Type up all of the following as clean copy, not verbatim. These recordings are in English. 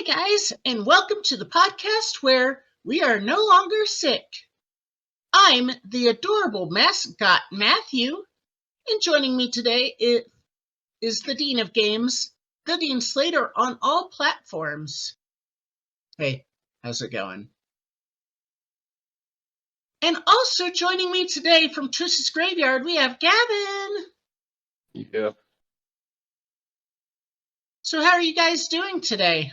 Hi, guys, and welcome to the podcast where we are no longer sick. I'm the adorable mascot, Matthew, and joining me today is the Dean of Games, the Dean Slater on all platforms. Hey, how's it going? And also joining me today from Trish's Graveyard, we have Gavin. Yeah. So how are you guys doing today?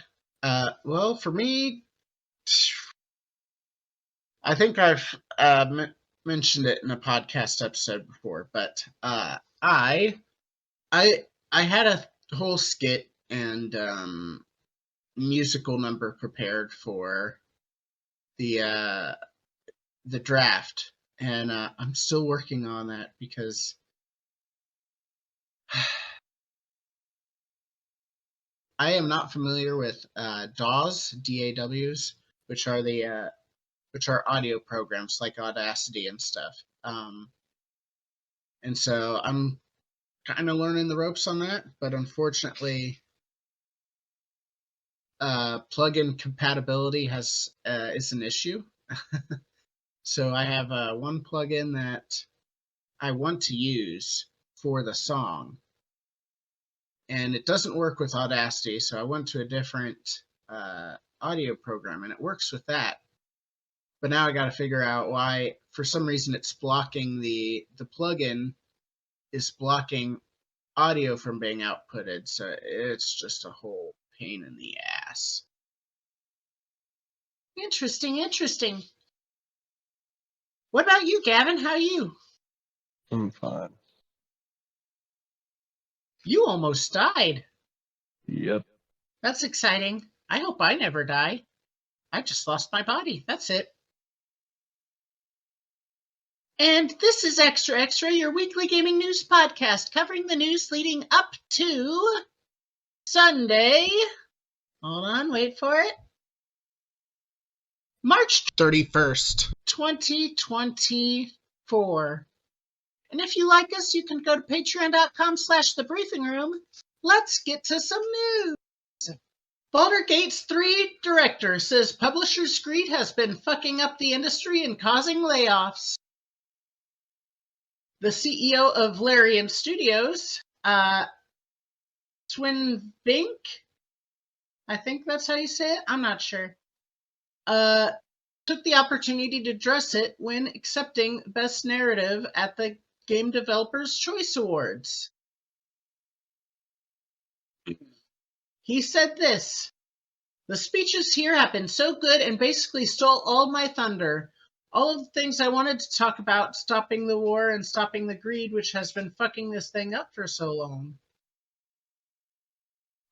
Well, for me, I think I've mentioned it in a podcast episode before, but I had a whole skit and musical number prepared for the draft, and I'm still working on that because I am not familiar with DAWs, DAWs, which are audio programs like Audacity and stuff. And so I'm kind of learning the ropes on that, but unfortunately, plugin compatibility is an issue. So I have one plugin that I want to use for the song, and it doesn't work with Audacity, so I went to a different audio program, and it works with that. But now I got to figure out why, for some reason, it's blocking the plugin is blocking audio from being outputted. So it's just a whole pain in the ass. Interesting. What about you, Gavin? How are you? I'm fine. You almost died. Yep. That's exciting. I hope I never die. I just lost my body. That's it. And this is Extra Extra, your weekly gaming news podcast covering the news leading up to Sunday. Hold on, wait for it. March 31st, 2024. And if you like us, you can go to patreon.com/thebriefing-room. Let's get to some news. Baldur's Gate 3 director says publishers' greed has been fucking up the industry and causing layoffs. The CEO of Larian Studios, Swinbink, I think that's how you say it, I'm not sure, took the opportunity to address it when accepting Best Narrative at the Game Developers' Choice Awards. He said this: "The speeches here have been so good and basically stole all my thunder. All of the things I wanted to talk about, stopping the war and stopping the greed, which has been fucking this thing up for so long.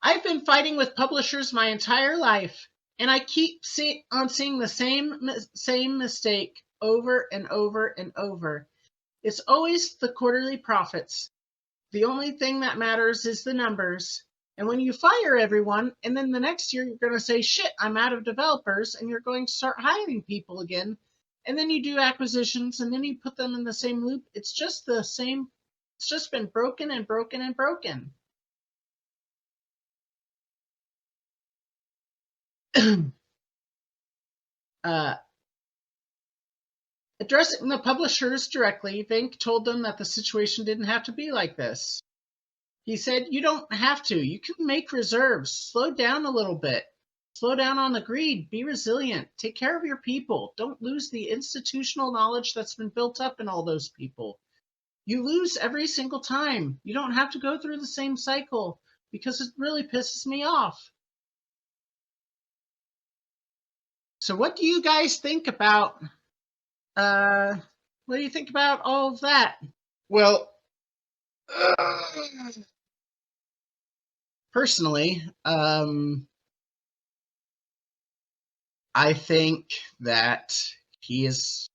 I've been fighting with publishers my entire life, and I keep seeing the same mistake over and over and over. It's always the quarterly profits. The only thing that matters is the numbers. And when you fire everyone, and then the next year you're going to say, shit, I'm out of developers, and you're going to start hiring people again. And then you do acquisitions, and then you put them in the same loop. It's just the same. It's just been broken and broken and broken." Addressing the publishers directly, Vink told them that the situation didn't have to be like this. He said, "You don't have to. You can make reserves. Slow down a little bit. Slow down on the greed. Be resilient. Take care of your people. Don't lose the institutional knowledge that's been built up in all those people. You lose every single time. You don't have to go through the same cycle because it really pisses me off." So what do you guys think about what do you think about all of that? Well, personally, I think that he is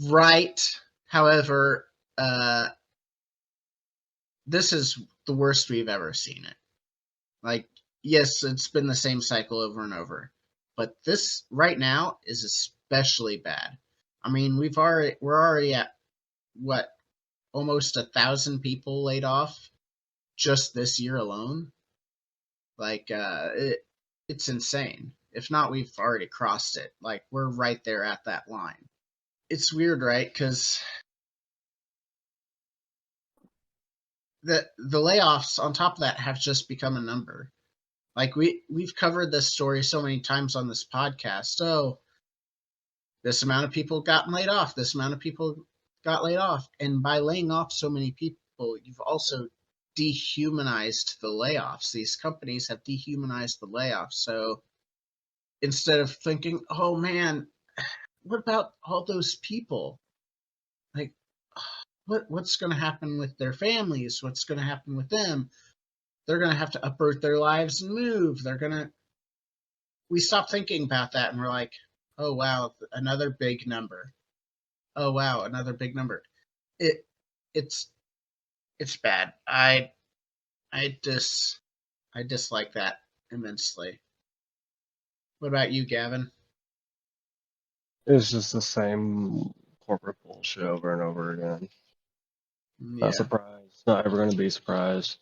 right. However, this is the worst we've ever seen it. Like, yes, it's been the same cycle over and over, but this right now is especially bad. I mean, we're already at what, almost 1,000 people laid off just this year alone. Like, it's insane. If not, we've already crossed it. Like, we're right there at that line. It's weird, right? Because the layoffs on top of that have just become a number. Like, we've covered this story so many times on this podcast. Oh, this amount of people got laid off. This amount of people got laid off. And by laying off so many people, you've also dehumanized the layoffs. These companies have dehumanized the layoffs. So instead of thinking, oh man, what about all those people? Like, what's going to happen with their families? What's going to happen with them? They're going to have to uproot their lives and move. We stop thinking about that and we're like, oh wow, another big number. Oh wow, another big number. It's bad. I dislike that immensely. What about you, Gavin? It's just the same corporate bullshit over and over again. Yeah. Not surprised. Not ever going to be surprised.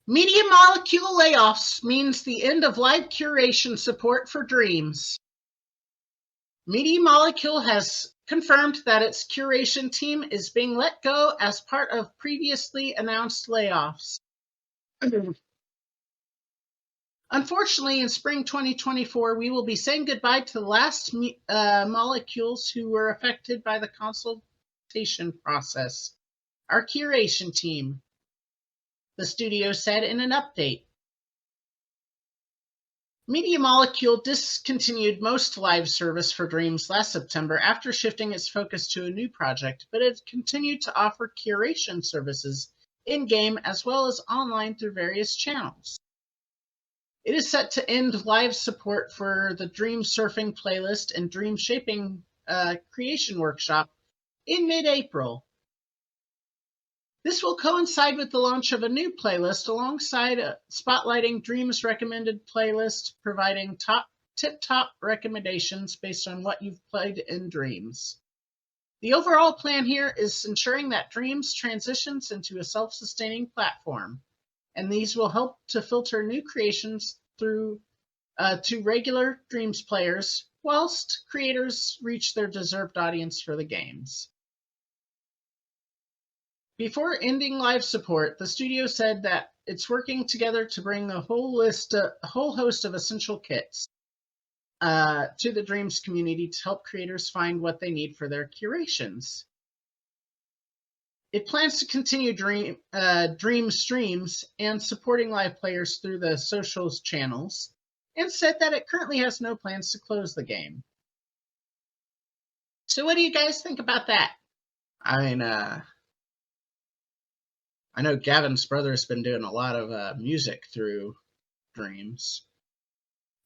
Media Molecule layoffs means the end of live curation support for Dreams. Media Molecule has confirmed that its curation team is being let go as part of previously announced layoffs. Unfortunately, in spring 2024, we will be saying goodbye to the last molecules who were affected by the consultation process. Our curation team, the studio said in an update. Media Molecule discontinued most live service for Dreams last September after shifting its focus to a new project, but it continued to offer curation services in-game as well as online through various channels. It is set to end live support for the Dream Surfing playlist and Dream Shaping creation workshop in mid-April. This will coincide with the launch of a new playlist alongside spotlighting Dream's recommended playlist, providing tip-top recommendations based on what you've played in Dreams. The overall plan here is ensuring that Dreams transitions into a self-sustaining platform, and these will help to filter new creations through to regular Dreams players, whilst creators reach their deserved audience for the games. Before ending live support, the studio said that it's working together to bring a whole host of essential kits to the Dreams community to help creators find what they need for their curations. It plans to continue Dream streams and supporting live players through the socials channels, and said that it currently has no plans to close the game. So what do you guys think about that? I mean, I know Gavin's brother has been doing a lot of music through Dreams.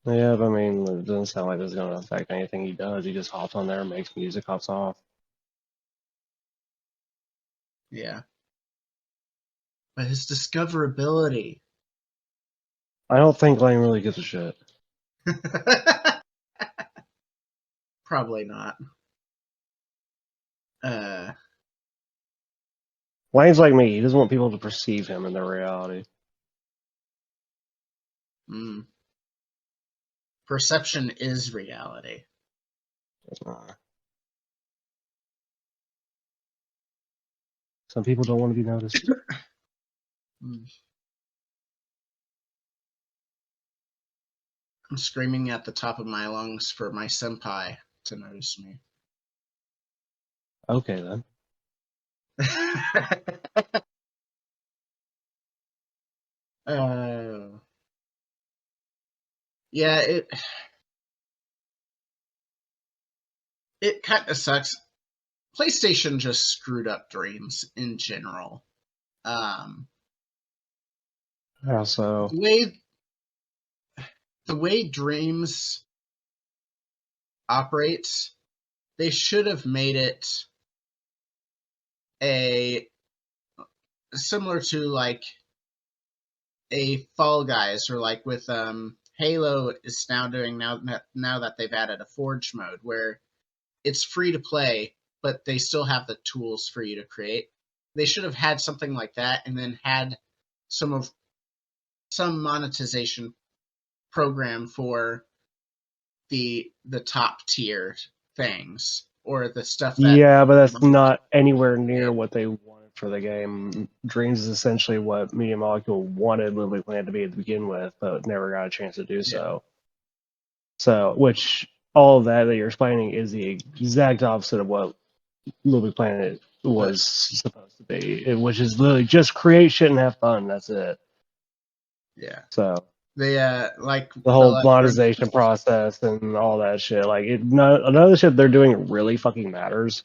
Yeah, but I mean, it doesn't sound like this is going to affect anything he does. He just hops on there, makes music, hops off. Yeah. But his discoverability. I don't think Lane really gives a shit. Probably not. Lane's like me. He doesn't want people to perceive him in their reality. Perception is reality. Some people don't want to be noticed. I'm screaming at the top of my lungs for my senpai to notice me. Okay, then. Yeah, it kind of sucks. PlayStation just screwed up Dreams in general. How so? The way Dreams operates, they should have made it similar to like a Fall Guys, or like with Halo is now doing now that they've added a Forge mode where it's free to play, but they still have the tools for you to create. They should have had something like that, and then had some monetization program for the top tier things or the stuff that. Yeah, but that's not anywhere near what they wanted for the game. Dreams is essentially what Media Molecule wanted Little Planet to be to begin with, but never got a chance to do so. So, which all of that you're explaining is the exact opposite of what Little Planet was supposed to be, which is literally just create shit and have fun. That's it. Yeah. So they like the whole monetization process and all that shit, like none of the shit they're doing really fucking matters,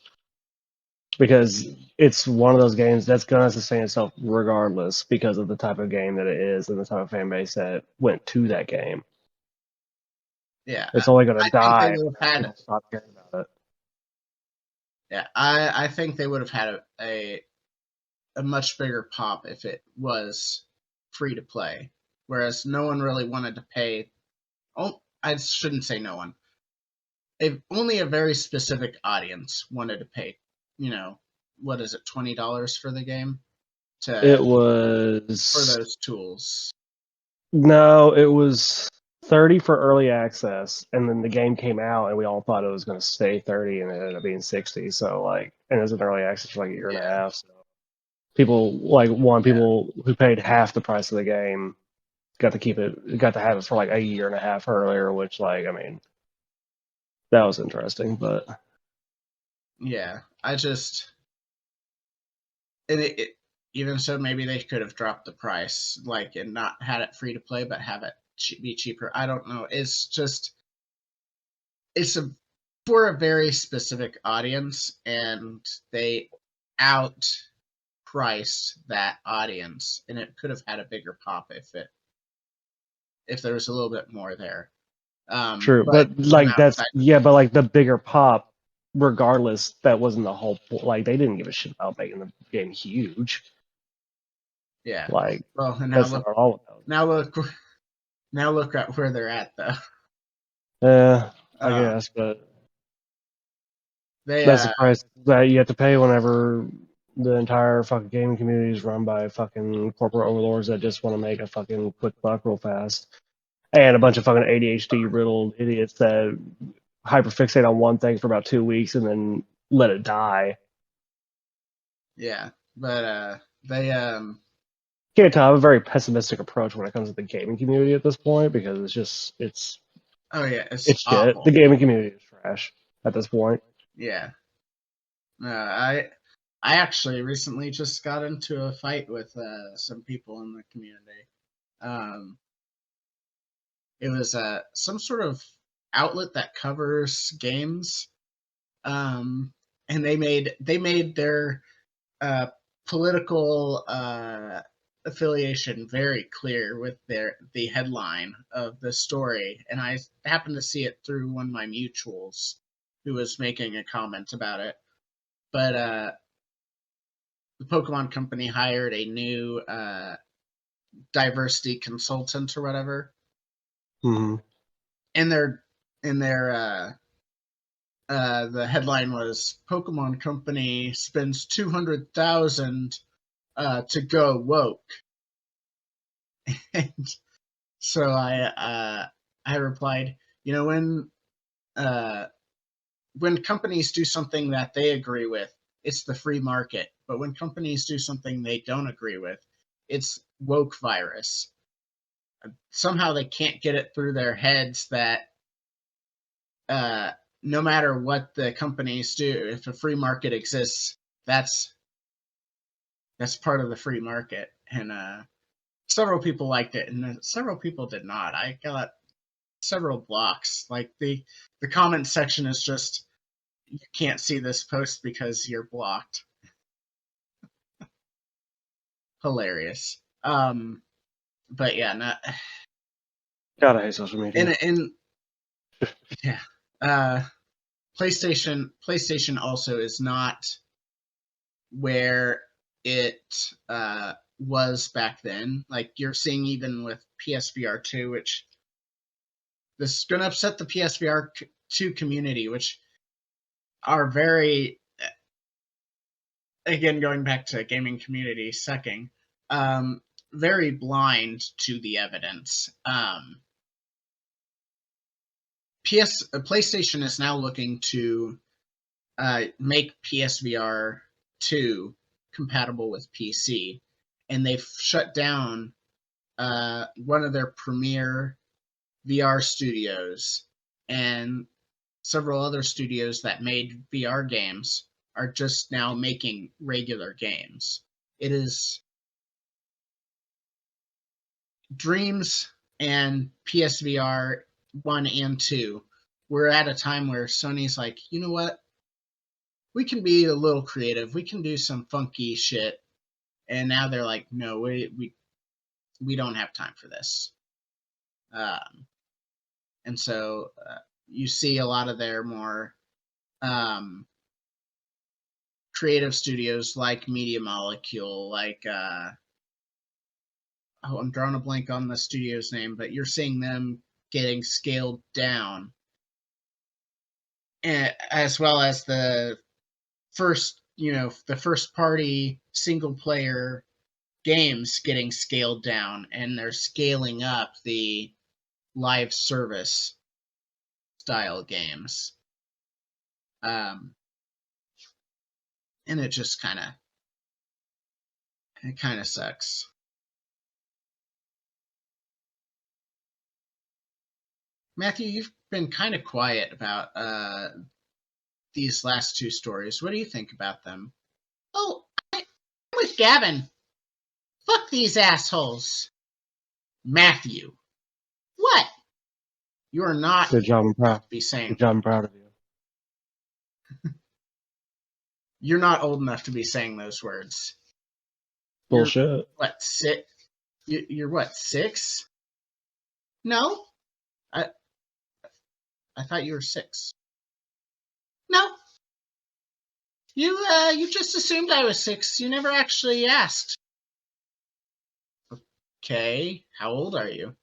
because it's one of those games that's gonna sustain itself regardless because of the type of game that it is and the type of fan base that went to that game. Yeah, it's only gonna die if people stop caring about it. Yeah, I think they would have had a much bigger pop if it was free to play, whereas no one really wanted to pay. Oh, I shouldn't say no one. Only a very specific audience wanted to pay. What is it, $20 for the game? It was for those tools. No, it was 30 for early access, and then the game came out, and we all thought it was going to stay 30, and it ended up being 60. So and it was an early access for like a year and a half. So people people who paid half the price of the game got to have it for like a year and a half earlier, which that was interesting. But yeah, even so, maybe they could have dropped the price, and not had it free to play, but have it be cheaper. I don't know. It's for a very specific audience, and they outpriced that audience, and it could have had a bigger pop if there was a little bit more there. True, but the bigger pop, regardless, that wasn't the whole point. Like, they didn't give a shit about making the game huge. Yeah. Well, and that's not all about it. Now look at where they're at, though. Yeah, I guess, but that's the price that you have to pay whenever the entire fucking gaming community is run by fucking corporate overlords that just want to make a fucking quick buck real fast, and a bunch of fucking ADHD riddled idiots that hyperfixate on one thing for about 2 weeks and then let it die. Yeah, but they can't tell. I have a very pessimistic approach when it comes to the gaming community at this point, because it's oh yeah, it's shit. The gaming community is trash at this point. Yeah. I actually recently just got into a fight with some people in the community. It was some sort of outlet that covers games, and they made their political affiliation very clear with the headline of the story, and I happened to see it through one of my mutuals who was making a comment about it. But the Pokemon Company hired a new diversity consultant or whatever. Mm-hmm. And the headline was Pokemon Company spends $200,000 to go woke. And so I replied, when companies do something that they agree with, it's the free market. But when companies do something they don't agree with, it's woke virus. Somehow they can't get it through their heads that no matter what the companies do, if a free market exists, that's part of the free market. And several people liked it, and several people did not. I got several blocks. Like the comment section is just, you can't see this post because you're blocked. Hilarious. But yeah, God, I hate social media. And yeah, PlayStation also is not where it was back then. Like you're seeing even with PSVR 2, which this is going to upset the PSVR 2 community, which are very, again, going back to gaming community sucking, very blind to the evidence. PlayStation is now looking to make PSVR 2 compatible with PC, and they've shut down one of their premier VR studios, and several other studios that made VR games are just now making regular games. It is Dreams and PSVR 1 and 2. We're at a time where Sony's like, you know what? We can be a little creative. We can do some funky shit. And now they're like, no, we don't have time for this. And so you see a lot of their more creative studios like Media Molecule, like I'm drawing a blank on the studio's name, but you're seeing them getting scaled down, and as well as the first party single player games getting scaled down, and they're scaling up the live service style games. And it just kind of sucks. Matthew, you've been kind of quiet about these last two stories. What do you think about them? Oh, I'm with Gavin. Fuck these assholes. Matthew. What? You are not. Good job, I'm proud. To be saying. Good job, I'm proud of you. You're not old enough to be saying those words. Bullshit. You're, what, 6? You're what, 6? No? I thought you were 6. No. You just assumed I was 6. You never actually asked. Okay. How old are you?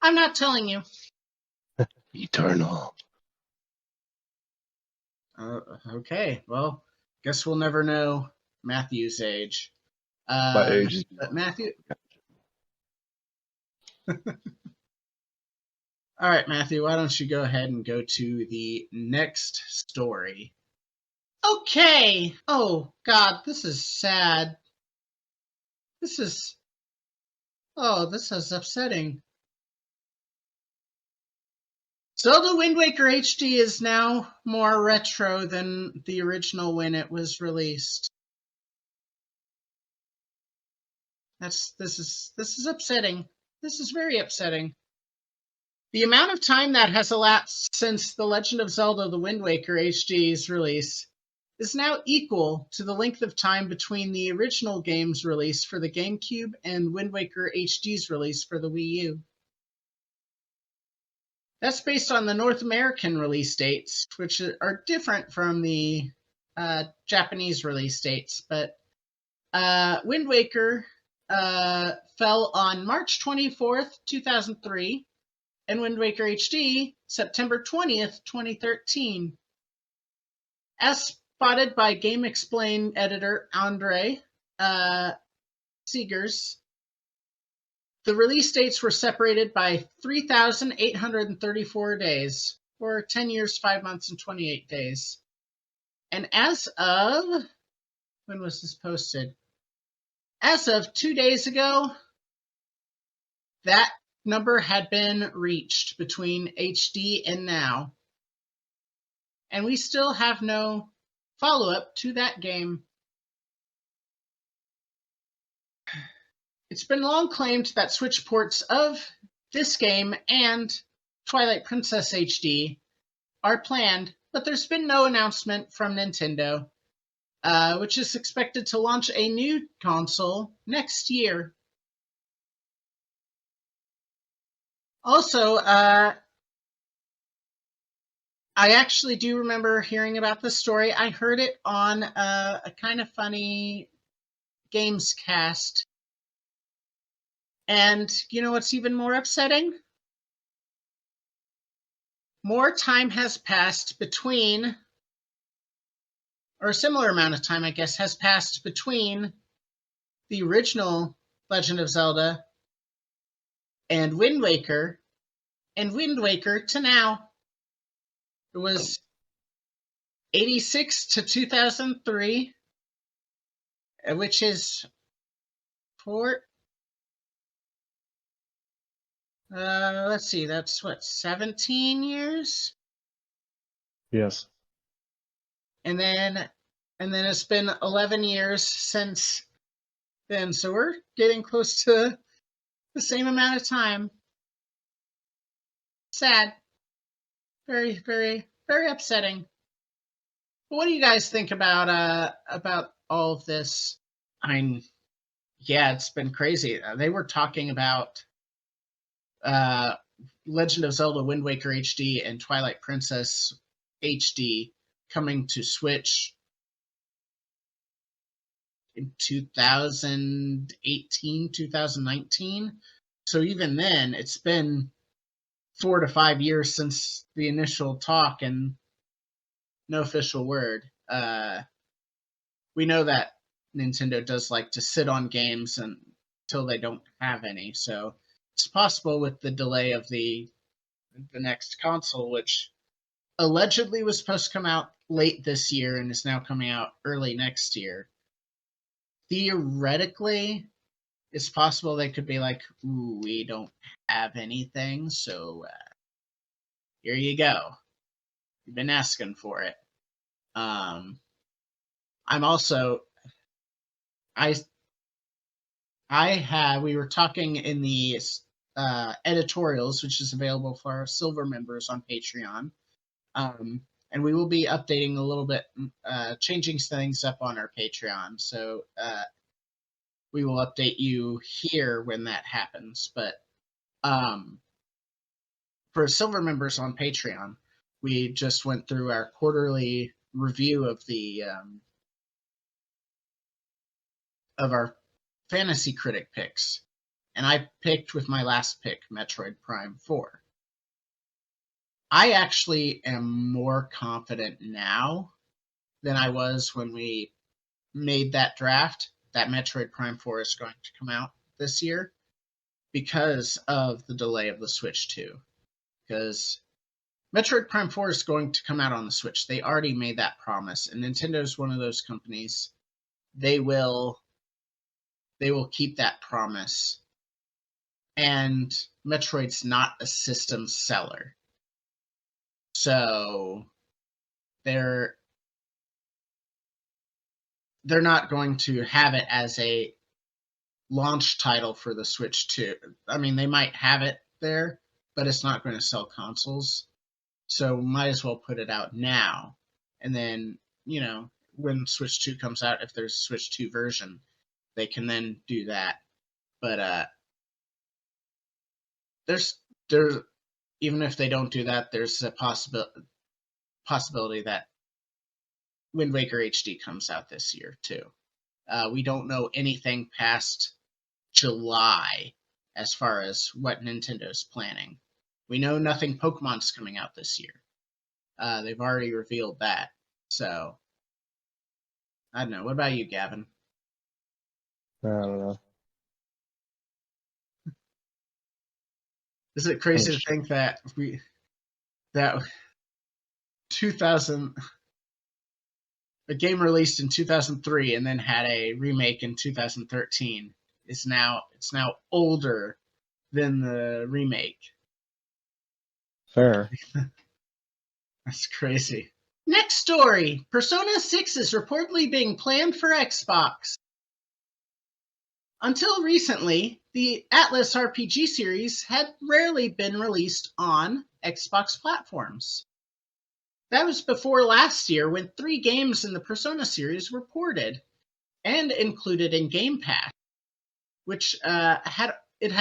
I'm not telling you. Eternal. Okay. Well, guess we'll never know Matthew's age. My age is... But Matthew... All right, Matthew, why don't you go ahead and go to the next story? Okay. Oh, God, this is sad. This is upsetting. Zelda Wind Waker HD is now more retro than the original when it was released. This is upsetting. This is very upsetting. The amount of time that has elapsed since The Legend of Zelda The Wind Waker HD's release is now equal to the length of time between the original game's release for the GameCube and Wind Waker HD's release for the Wii U. That's based on the North American release dates, which are different from the Japanese release dates. But Wind Waker fell on March 24th, 2003, and Wind Waker HD, September 20th, 2013. As spotted by Game Explain editor Andre Seegers, the release dates were separated by 3,834 days, or 10 years, 5 months, and 28 days. And as of, when was this posted? As of 2 days ago, that number had been reached between HD and now. And we still have no follow-up to that game. It's been long claimed that Switch ports of this game and Twilight Princess HD are planned, but there's been no announcement from Nintendo, which is expected to launch a new console next year. Also, I actually do remember hearing about this story. I heard it on a kind of funny Gamescast. And you know what's even more upsetting? More time has passed between, or a similar amount of time, I guess, has passed between the original Legend of Zelda and Wind Waker to now. It was 86 to 2003, which is for, let's see, that's what, 17 years? Yes. And then it's been 11 years since then. So we're getting close to the same amount of time. Sad. Very, very, very upsetting. But what do you guys think about all of this? I mean, yeah, it's been crazy. They were talking about Legend of Zelda Wind Waker HD and Twilight Princess HD coming to Switch in 2018, 2019. So even then, it's been 4 to 5 years since the initial talk and no official word. We know that Nintendo does like to sit on games until they don't have any. So it's possible with the delay of the next console, which allegedly was supposed to come out late this year and is now coming out early next year. Theoretically, it's possible they could be like, ooh, we don't have anything, so here you go. You've been asking for it. I'm also, we were talking in the editorials, which is available for our silver members on Patreon. And we will be updating a little bit, changing things up on our Patreon. So we will update you here when that happens. But for silver members on Patreon, we just went through our quarterly review of our fantasy critic picks. And I picked with my last pick, Metroid Prime 4. I actually am more confident now than I was when we made that draft that Metroid Prime 4 is going to come out this year because of the delay of the Switch 2. Because Metroid Prime 4 is going to come out on the Switch. They already made that promise, and Nintendo's one of those companies. They will keep that promise. And Metroid's not a system seller. So they're not going to have it as a launch title for the Switch 2. I mean, they might have it there, but it's not going to sell consoles. So might as well put it out now. And then, when Switch 2 comes out, if there's a Switch 2 version, they can then do that. But there's even if they don't do that, there's a possibility that Wind Waker HD comes out this year too. We don't know anything past July as far as what Nintendo's planning. We know nothing Pokemon's coming out this year. They've already revealed that. So, I don't know. What about you, Gavin? I don't know. Is it crazy to think that 2000, a game released in 2003 and then had a remake in 2013 it's now older than the remake. Fair. That's crazy. Next story. Persona 6 is reportedly being planned for Xbox. Until recently, the Atlas RPG series had rarely been released on Xbox platforms. That was before last year when 3 games in the Persona series were ported and included in Game Pass, which had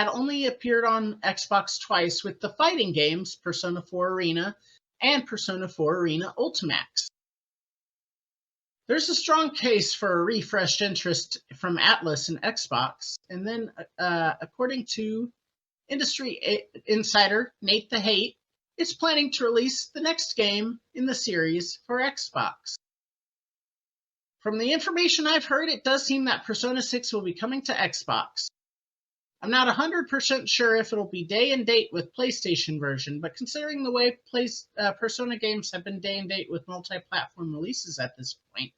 only appeared on Xbox twice with the fighting games Persona 4 Arena and Persona 4 Arena Ultimax. There's a strong case for a refreshed interest from Atlas and Xbox, and then according to industry insider Nate the Hate, it's planning to release the next game in the series for Xbox. From the information I've heard, it does seem that Persona 6 will be coming to Xbox. I'm not 100% sure if it'll be day and date with PlayStation version, but considering the way Persona games have been day and date with multi-platform releases at this point,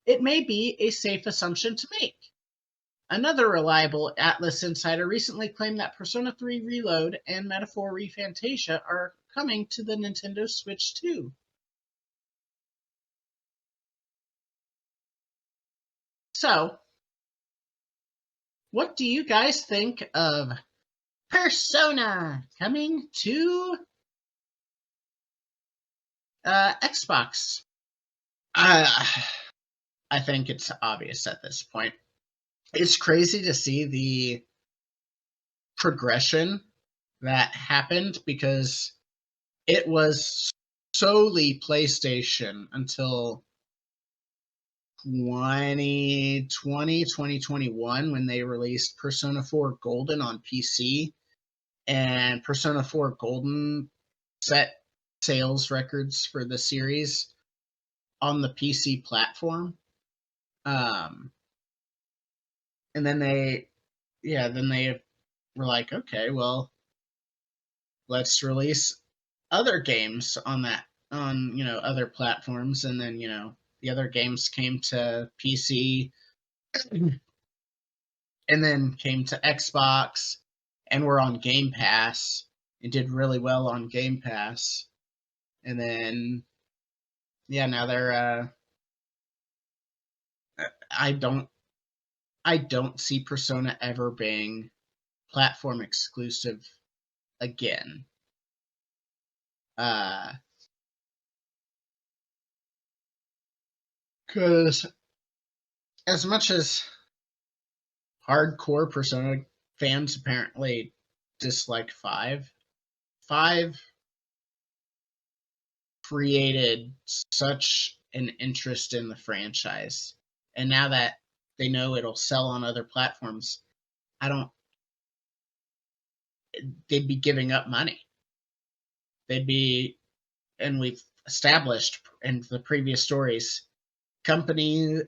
it may be a safe assumption to make. Another reliable Atlas insider recently claimed that Persona 3 Reload and Metaphor ReFantasia are coming to the Nintendo Switch too. So, what do you guys think of Persona coming to Xbox? I think it's obvious at this point. It's crazy to see the progression that happened because it was solely PlayStation until 2021 when they released Persona 4 Golden on PC, and Persona 4 Golden set sales records for the series on the PC platform. And then they were like, okay, well, let's release other games on other platforms. And then, the other games came to PC and then came to Xbox and were on Game Pass and did really well on Game Pass. And then, now they're, I don't see Persona ever being platform exclusive again. Because as much as hardcore Persona fans apparently dislike 5 created such an interest in the franchise. And now that they know it'll sell on other platforms, they'd be giving up money. And we've established in the previous stories, company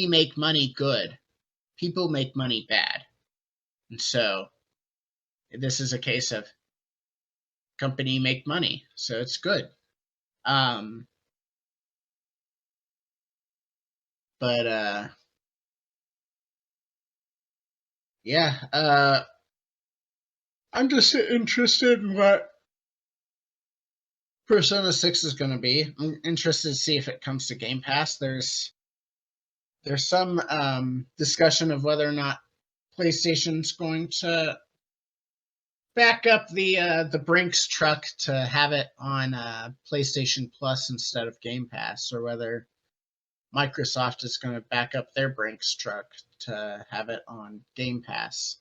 make money good, people make money bad. And so this is a case of company make money, so it's good. I'm just interested in what Persona 6 is going to be. I'm interested to see if it comes to Game Pass. There's some discussion of whether or not PlayStation's going to back up the Brinks truck to have it on PlayStation Plus instead of Game Pass, or whether Microsoft is going to back up their Brinks truck to have it on Game Pass.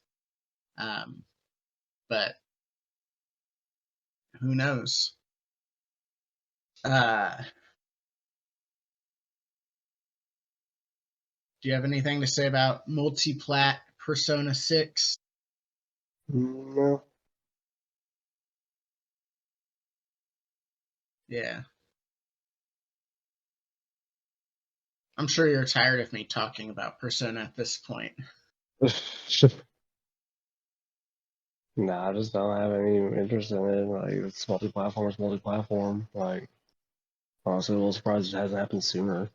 But who knows? Do you have anything to say about multi-plat Persona 6? No. Yeah. I'm sure you're tired of me talking about Persona at this point. No, I just don't have any interest in it. Like, it's multi-platform. Like, honestly, a little surprised it hasn't happened sooner.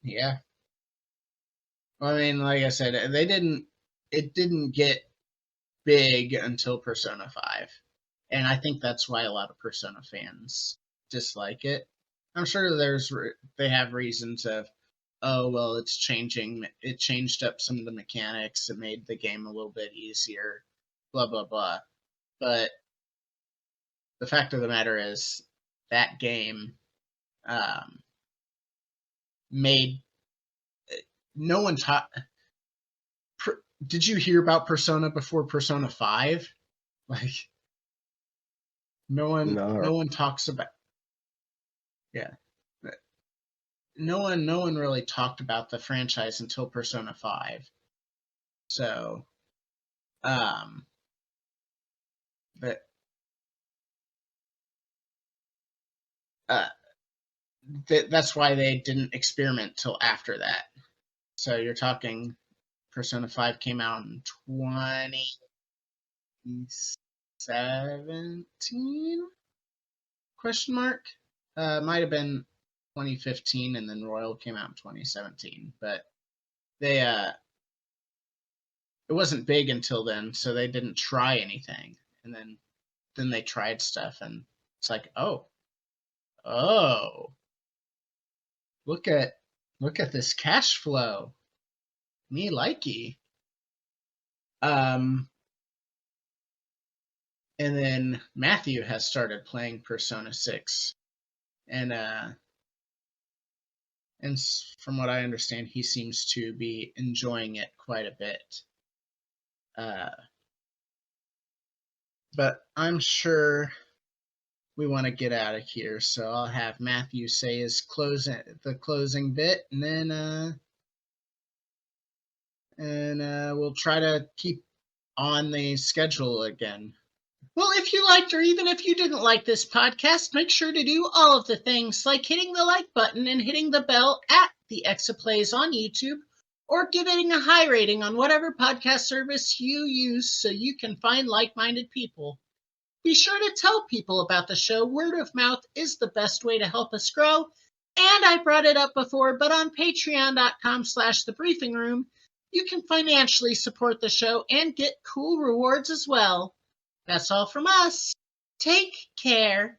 Yeah. Well, I mean, like I said, it didn't get big until Persona 5. And I think that's why a lot of Persona fans dislike it. I'm sure they have reasons of, oh, well, it changed up some of the mechanics, it made the game a little bit easier, blah, blah, blah. But the fact of the matter is that game made no one taught. Did you hear about Persona before Persona 5? Like, no one talks about. Yeah. No one really talked about the franchise until Persona 5. So, but that's why they didn't experiment till after that. So you're talking Persona 5 came out in 2017? Question mark. Might have been 2015, and then Royal came out in 2017. But they it wasn't big until then, so they didn't try anything. And then they tried stuff, and it's like, oh, look at this cash flow. Me likey. And then Matthew has started playing Persona 6. And from what I understand, he seems to be enjoying it quite a bit. But I'm sure we want to get out of here, so I'll have Matthew say his closing bit, and then we'll try to keep on the schedule again. Well, if you liked or even if you didn't like this podcast, make sure to do all of the things like hitting the like button and hitting the bell at the XofPlays on YouTube, or giving a high rating on whatever podcast service you use so you can find like-minded people. Be sure to tell people about the show. Word of mouth is the best way to help us grow. And I brought it up before, but on patreon.com/thebriefingroom, you can financially support the show and get cool rewards as well. That's all from us. Take care.